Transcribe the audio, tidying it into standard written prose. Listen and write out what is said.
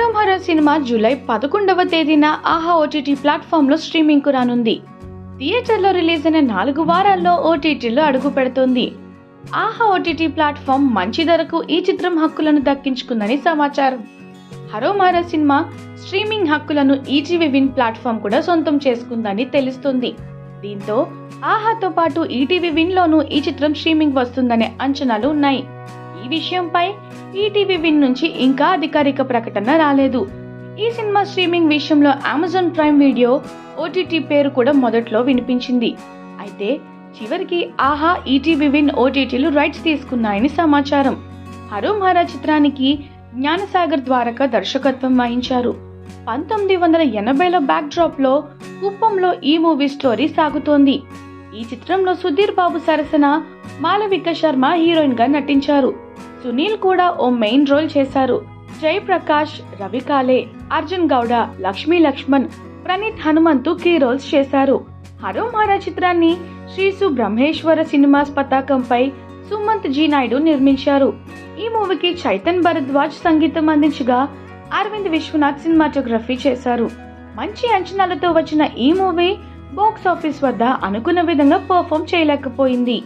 హరోం హర cinema July 11వ తేదీన ఆహా OTT ప్లాట్ఫామ్లో స్ట్రీమింగ్కు రానుంది. థియేటర్లో రిలీజ్ అయిన 4 వారాల్లో ఓటీటీలో అడుగు పెడుతోంది. ఆహా ఓటీటీ ప్లాట్ఫామ్ మంచి ధరకు ఈ చిత్రం హక్కులను దక్కించుకుందని సమాచారం. హరోం హర సినిమా స్ట్రీమింగ్ హక్కులను ఈటీవీ విన్ ప్లాట్ఫామ్ కూడా సొంతం చేసుకుందని తెలుస్తుంది. దీంతో ఆహాతో పాటు ఈటీవీ విన్లోనూ ఈ చిత్రం స్ట్రీమింగ్ వస్తుందనే అంచనాలు ఉన్నాయి. ఈ విషయంపై ఈటీవీ విన్ నుంచి ఇంకా అధికారిక ప్రకటన రాలేదు. ఈ సినిమా స్ట్రీమింగ్ విషయంలో అమెజాన్ ప్రైమ్ వీడియో ఓటీటీ పేరు కూడా మొదట్లో వినిపించింది. అయితే చివరికి ఆహా ఈటీవీ విన్ ఓటీటీలు రైట్స్ తీసుకున్నాయని సమాచారం. హరోం హర చిత్రానికి జ్ఞానసాగర్ ద్వారక దర్శకత్వం వహించారు. 1980లో బ్యాక్ డ్రాప్ లో కుప్పంలో ఈ మూవీ స్టోరీ సాగుతోంది. ఈ చిత్రంలో సుధీర్ బాబు సరసన మాలవిక శర్మ హీరోయిన్ గా నటించారు. సునీల్ కూడా ఓ మెయిన్ రోల్ చేశారు. జయప్రకాష్, రవి కాలే, అర్జున్ గౌడ, లక్ష్మీ లక్ష్మణ్, ప్రణీత్ హనుమంతు కీ రోల్స్ చేశారు. హరోం హర చిత్రాన్ని శ్రీసు బ్రహ్మేశ్వర సినిమాస్ పతాకంపై సుమంత్ జీ నాయుడు నిర్మించారు. ఈ మూవీకి చైతన్ భరద్వాజ్ సంగీతం అందించగా అరవింద్ విశ్వనాథ్ సినిమాటోగ్రఫీ చేశారు. మంచి అంచనాలతో వచ్చిన ఈ మూవీ బాక్స్ ఆఫీస్ వద్ద అనుకున్న విధంగా పర్ఫామ్ చేయలేకపోయింది.